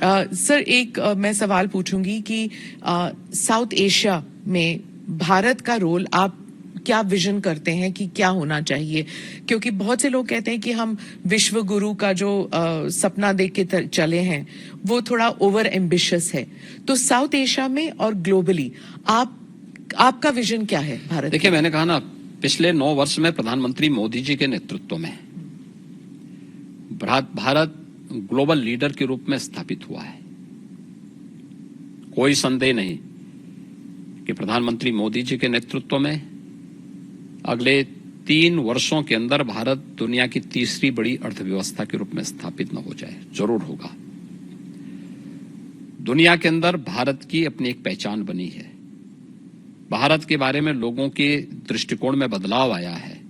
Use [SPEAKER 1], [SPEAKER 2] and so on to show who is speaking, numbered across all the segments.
[SPEAKER 1] Sir मैं सवाल पूछूंगी कि साउथ एशिया में भारत का रोल आप क्या विजन करते हैं कि क्या होना चाहिए, क्योंकि बहुत से लोग कहते हैं कि हम विश्व गुरु का जो सपना देख के चले हैं वो थोड़ा ओवर एम्बिशियस है। तो साउथ एशिया में और ग्लोबली आपका विजन क्या है भारत?
[SPEAKER 2] देखिए, मैंने कहा ना, पिछले 9 वर्ष में प्रधानमंत्री मोदी जी के नेतृत्व में भारत ग्लोबल लीडर के रूप में स्थापित हुआ है। कोई संदेह नहीं कि प्रधानमंत्री मोदी जी के नेतृत्व में अगले 3 वर्षों के अंदर भारत दुनिया की तीसरी बड़ी अर्थव्यवस्था के रूप में स्थापित न हो जाए, जरूर होगा। दुनिया के अंदर भारत की अपनी एक पहचान बनी है। भारत के बारे में लोगों के दृष्टिकोण में बदलाव आया है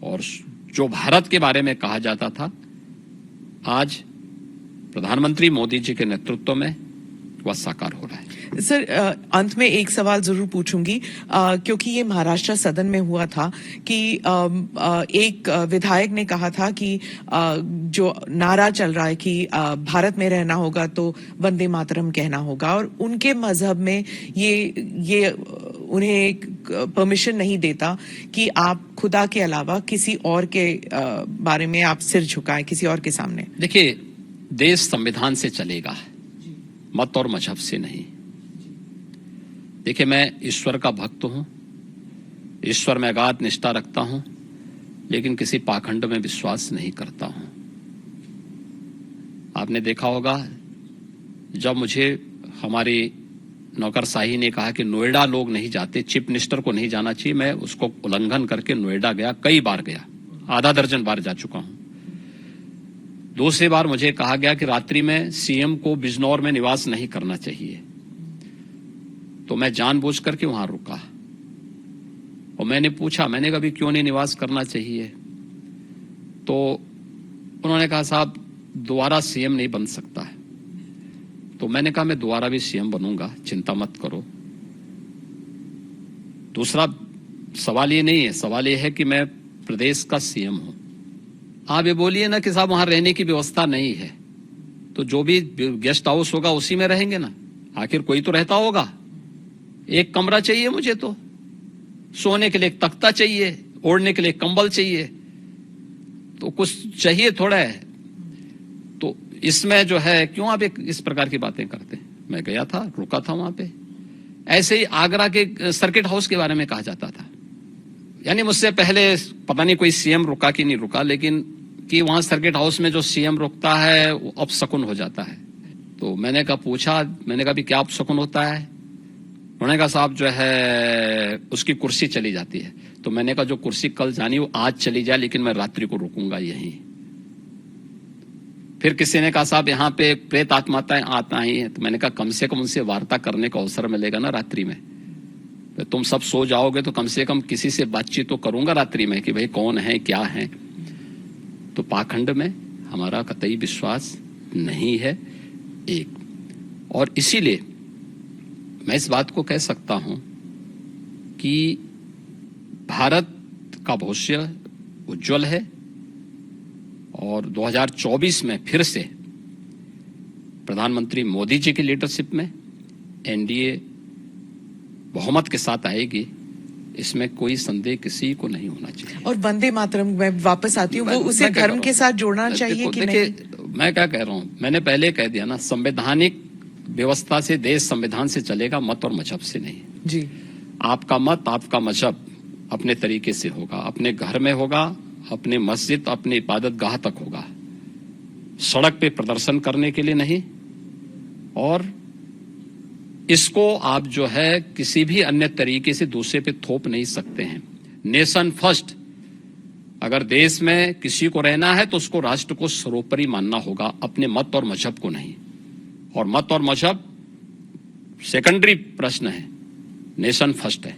[SPEAKER 2] और जो भारत के बारे में कहा जाता था, आज प्रधानमंत्री मोदी जी के नेतृत्व में वह साकार हो रहा है।
[SPEAKER 1] सर, अंत में एक सवाल जरूर पूछूंगी, क्योंकि ये महाराष्ट्र सदन में हुआ था कि एक विधायक ने कहा था कि जो नारा चल रहा है कि भारत में रहना होगा तो वंदे मातरम कहना होगा, और उनके मजहब में ये उन्हें एक परमिशन नहीं देता कि आप खुदा के अलावा किसी और के बारे में आप सिर झुकाएं किसी और के सामने।
[SPEAKER 2] देखिए, देश संविधान से चलेगा, मत और मजहब से नहीं। देखिए, मैं ईश्वर का भक्त हूं, ईश्वर में अगाध निष्ठा रखता हूं, लेकिन किसी पाखंड में विश्वास नहीं करता हूं। आपने देखा होगा, जब मुझे हमारी नौकरशाही ने कहा कि नोएडा लोग नहीं जाते, चीफ मिनिस्टर को नहीं जाना चाहिए, मैं उसको उल्लंघन करके नोएडा गया, कई बार गया, आधा दर्जन बार जा चुका हूं। दूसरी बार मुझे कहा गया कि रात्रि में सीएम को बिजनौर में निवास नहीं करना चाहिए, तो मैं जानबूझ करके वहां रुका और मैंने पूछा, मैंने कहा भी क्यों नहीं निवास करना चाहिए? तो उन्होंने कहा, साहब दोबारा सीएम नहीं बन सकता है। तो मैंने कहा, मैं दोबारा भी सीएम बनूंगा, चिंता मत करो। दूसरा सवाल ये नहीं है, सवाल ये है कि मैं प्रदेश का सीएम हूं। आप ये बोलिए ना कि साहब वहां रहने की व्यवस्था नहीं है, तो जो भी गेस्ट हाउस होगा उसी में रहेंगे ना, आखिर कोई तो रहता होगा। एक कमरा चाहिए मुझे, तो सोने के लिए एक तख्ता चाहिए, ओढ़ने के लिए कंबल चाहिए, तो कुछ चाहिए थोड़ा है। तो इसमें जो है, क्यों आप इस प्रकार की बातें करते हैं? मैं गया था, रुका था वहां पे। ऐसे ही आगरा के सर्किट हाउस के बारे में कहा जाता था, यानी मुझसे पहले पता नहीं कोई सीएम रुका कि नहीं रुका, लेकिन कि वहां सर्किट हाउस में जो सीएम रुकता है वो अपशकुन हो जाता है। तो मैंने कहा भी क्या अपशकुन होता है? उन्होंने कहा, साहब जो है उसकी कुर्सी चली जाती है। तो मैंने कहा, जो कुर्सी कल जानी वो आज चली जाए, लेकिन मैं रात्रि को रुकूंगा यहीं। फिर किसी ने कहा, साहब यहाँ पे प्रेत आत्माएं आता ही हैं। तो मैंने कहा, कम से कम उनसे वार्ता करने का अवसर मिलेगा ना रात्रि में। तो तुम सब सो जाओगे तो कम से कम किसी से बातचीत तो करूंगा रात्रि में कि भाई कौन है, क्या है। तो पाखंड में हमारा कतई विश्वास नहीं है। एक और इसीलिए मैं इस बात को कह सकता हूं कि भारत का भविष्य उज्जवल है और 2024 में फिर से प्रधानमंत्री मोदी जी की लीडरशिप में एनडीए बहुमत के साथ आएगी, इसमें कोई संदेह किसी को नहीं होना चाहिए।
[SPEAKER 1] और वंदे मातरम मैं वापस आती हूँ, वो उसे धर्म के साथ जोड़ना चाहिए कि नहीं?
[SPEAKER 2] मैं क्या कह रहा हूँ, मैंने पहले कह दिया ना, संवैधानिक व्यवस्था से देश संविधान से चलेगा, मत और मजहब से नहीं।
[SPEAKER 1] जी,
[SPEAKER 2] आपका मत, आपका मजहब अपने तरीके से होगा, अपने घर में होगा, अपने मस्जिद, अपने इबादत गाह तक होगा, सड़क पे प्रदर्शन करने के लिए नहीं। और इसको आप जो है किसी भी अन्य तरीके से दूसरे पे थोप नहीं सकते हैं। नेशन फर्स्ट, अगर देश में किसी को रहना है तो उसको राष्ट्र को सर्वोपरि मानना होगा, अपने मत और मजहब को नहीं। और मत और मजहब सेकेंडरी प्रश्न है, नेशन फर्स्ट है।